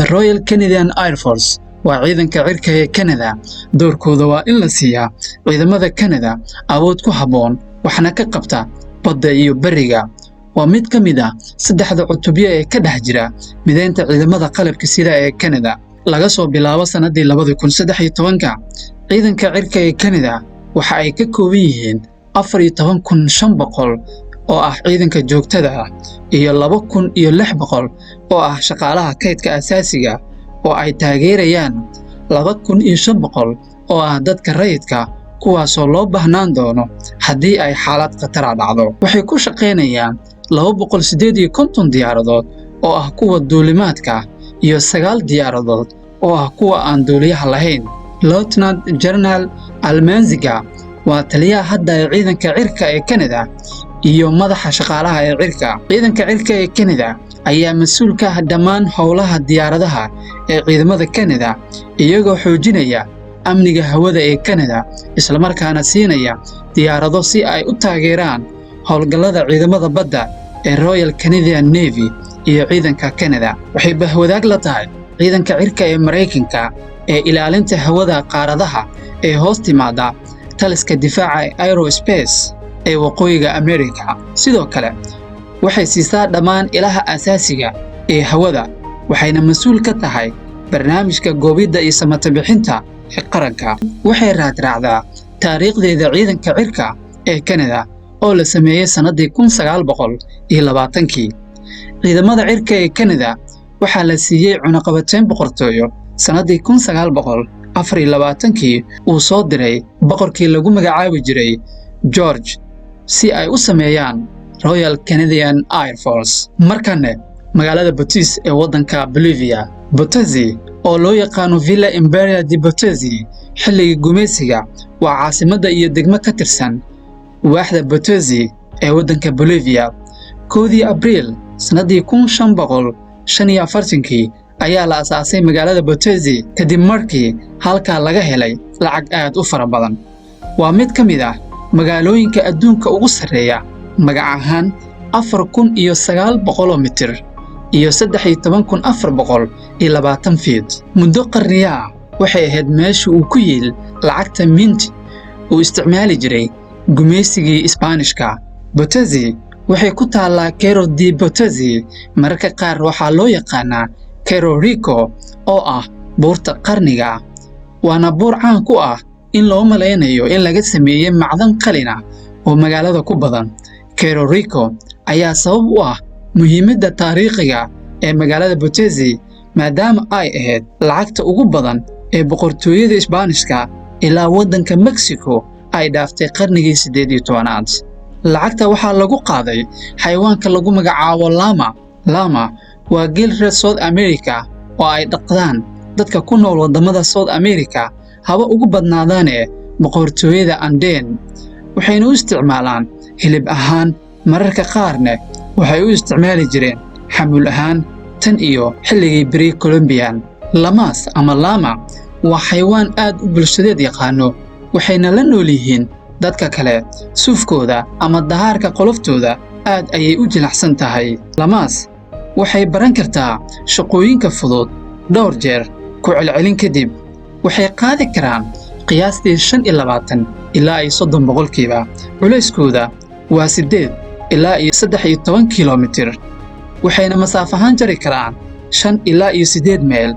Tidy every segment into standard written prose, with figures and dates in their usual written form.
The Royal Canadian Air Force waa ciidanka cirka ee Canada. Doorkooda waa in la siiyaa ciidamada Canada awood ku habboon waxna ka qabta badda iyo bariga. Waa mid ka mid ah saddexda cutubyo ee ka dhex jira mideynta ciidamada qalabka sida ee Canada. Laga soo bilaabo sanadii 2013, ciidanka cirka ee Canada waxa ay ka kooban yihiin 14,500 oo ah ciidanka joogtada ah iyo 2,600 oo ah shaqaalaha kaydka asaasiga oo ay taageerayaan 2,500 oo ah dadka rayidka kuwaasoo loo baahnaan doono haddii ay xaalad khatar dhacdo. Waxay ku shaqaynayaan 258 diyaaradood oo ah kuwa duulimaadka iyo 9 diyaaradood oo ah kuwa aan duuliyaha lahayn. Lieutenant General Almanziga waa taliyaha hadda ee ciidanka cirka ee Canada iyo madaxa shaqaalaha ee cirka. Ciidanka cirka ee Canada ayaa mas'uul ka ah dhammaan howlaha diyaaradaha ee ciidamada Canada, iyagoo xoojinaya amniga hawada ee Canada isla markaana siinaya diyaarado si ay u taageeraan howlgallada ciidamada badda ee Royal Canadian Navy iyo ciidanka Canada. Waxay bahwadaag la tahay ciidanka cirka ee Mareykanka ee ilaalinta hawada qaaradaha ee hoos timaada taliska difaaca aerospace ee waqooyiga Amerika. Sidoo kale waxay siisaa dhammaan ilaha asaasiga ee hawada, waxayna mas'uul ka tahay barnaamijka goobidda iyo samata bixinta ee qaranka. Waxay raacdaa taariikhdeeda ciidanka cirka ee Canada oo la sameeyay sanadii 1920. Ciidamada cirka ee Canada waxaa la siiyay cunaqabateyn boqortooyo sanadii 1924 uu soo diray boqorkii lagu magacaabi jiray George si ay u sameeyaan Royal Canadian Air Force. Markane magaalada Bottice ee waddanka Bolivia. Bottice oo loo yaqaano Villa Imperial de Bottice xilligii gumeysiga waa caasimadda iyo degmo ka tirsan waaxda Bottice ee waddanka Bolivia. 1 Abriil sanadii 1545 ayaa la asaasay magaalada Bottice kadib markii halkaa laga helay lacag aad u fara badan. Waa mid ka mid ah magaalooyinka adduunka ugu sarreeya magac ahaan 4,900 mitir iyo 13,420 feet. Muddo qarniyo ah waxay ahayd meesha uu ku yiil lacagta mint uu isticmaali jiray gumeysigii Isbaanishka. Bottice waxay ku taallaa Cerro de Bottice, mararka qaar waxaa loo yaqaanaa Cerro Rico oo ah buurta qarniga. Waana buur caan ku ah in loo malaynayo in laga sameeyay macdan qalin ah oo magaalada ku badan. Cerro Rico ayaa sabab u ah muhiimadda taariikhiga ee magaalada Bottice maadaama ay ahayd lacagta ugu badan ee boqortooyada Isbaanishka ilaa waddanka Mexico ay dhaaftay qarnigii 18aad. Lacagta waxaa lagu qaaday xayawaanka lagu magacaabo llama. Llama waa geel reer South America oo ay dhaqdaan dadka ku nool wadamada South America haba ugu badnaadaane boqortooyada Anden. Waxayna u isticmaalaan hilib ahaan, mararka qaarna waxay u isticmaali jireen xamuul ahaan tan iyo xilligii pre-Columbian. Llamas ama llama waa xayawaan aad u bulshadeed yaqaano, waxayna la nool yihiin dadka kale. Suufkooda ama dahaarka qoloftooda aad ayay u jilicsan tahay. Llamas waxay baran kartaa shaqooyinka fudud dhowr jeer ku celcelin kadib. Waxay qaadi karaan qiyaastii 25 ilaa 30 boqolkiiba. Culeyskooda waa 8 ilaa 13 kilomitir. Waxayna masaafo ahaan jari karaan 5 ilaa 8 meel.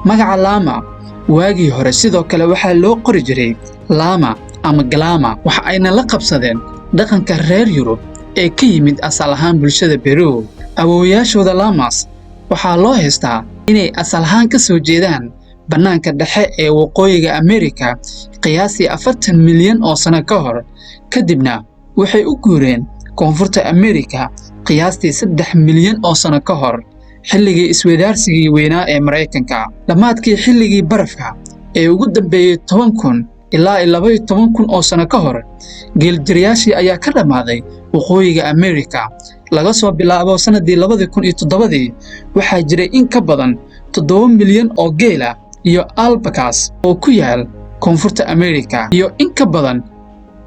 Magaca llama waagii hore sidoo kale waxaa loo qori jiray llama ama glama. Waxa ayna la qabsadeen dhaqanka reer Yurub ee ka yimid asal ahaan bulshada Peru. Awoowayaashooda llamas waxaa loo haystaa inay asal ahaan ka soo jeedaan bannaanka dhexe ee waqooyiga Amerika qiyaastii 40 milyan oo sano ka hor. Kadibna waxay u guureen koonfurta Amerika qiyaastii 3 milyan oo sano ka hor xilligii isweydaarsigii weynaa ee Mareykanka. Dhammaadkii xilligii barafka ee ugu dambeeyay 10,000 ilaa 12,000 oo sano ka hor, geeljirayaashii ayaa ka dhammaaday waqooyiga Amerika. Laga soo bilaabo sanadii 2007 waxaa jiray in ka badan 7 milyan oo geel ah iyo alpacas oo ku yaal koonfurta Amerika, iyo in ka badan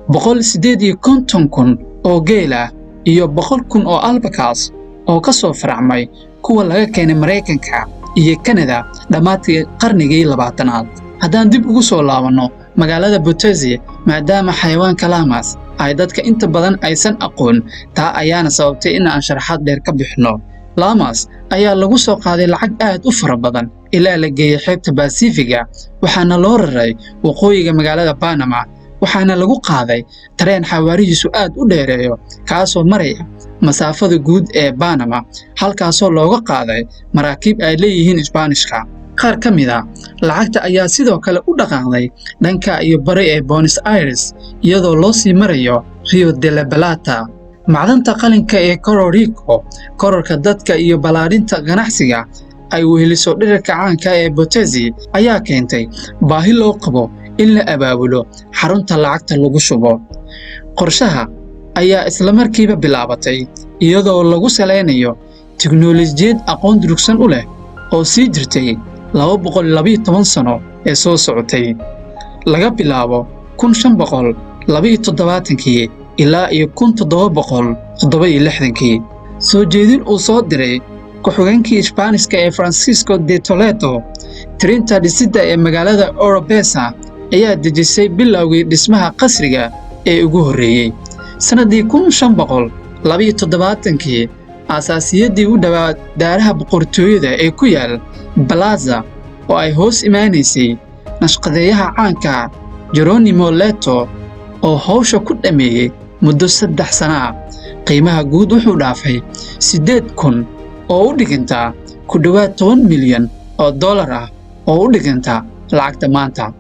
158,000 oo geel ah iyo 100,000 oo alpacas oo ka soo faracmay kuwa laga keenay Mareykanka iyo Canada dhammaadkii qarnigii 20aad. Haddaan dib ugu soo laabanno magaalada Butezi, maadaama xayawaanka llamas ay dadka inta badan aysan aqoon, taa ayaana sababtay in aan sharaxaad dheer ka bixino. Llamas ayaa lagu soo qaaday lacag aad u fara badan ilaa la geeyay xeebta Pacifiga, waxaana loo raray waqooyiga magaalada Panama, waxaana lagu qaaday tareen xawaarihiisu aad u dheereeyo kaasoo maraya masaafada guud ee Panama, halkaasoo looga qaaday maraakiib ay leeyihiin Isbaanishka. qaar ka mid ah lacagta ayaa sidoo kale u dhaqaaqday dhanka iyo bari ee Buenos Aires iyadoo loo sii marayo Rio de la Plata. Macdanta qalinka ee Puerto Rico, kororka dadka iyo ballaarinta ganacsiga ay weheliso dhirarka caanka ee Butezi ayaa keentay baahi loo qabo in la abaabulo xarunta lacagta lagu shubo. Qorshaha ayaa isla markiiba bilaabatay iyadoo lagu saleynayo tiknoolajiyad aqoon durugsan u leh oo sii jirtay 212 sano ee soo socotay, laga bilaabo 1572 ilaa 1767. Soo jeedin uu soo diray ku-xigeenkii Isbaanishka ee Francisco de Toledo, tirinta dhisidda ee magaalada Oropesa ayaa dejisay bilowgii dhismaha qasriga ee ugu horreeyay. Sanadii 1572, aasaasiyadii u dhawaa daaraha boqortooyada ee ku yaal Plaza oo ay hoos imaanaysay nashqadeeyaha caanka Jeronimo Leto oo hawsha ku dhameeyay muddo 3 sano ah. Qiimaha guud wuxuu dhaafay 8,000 oo u dhiganta ku dhawaad $10 milyan oo u dhiganta lacagta maanta.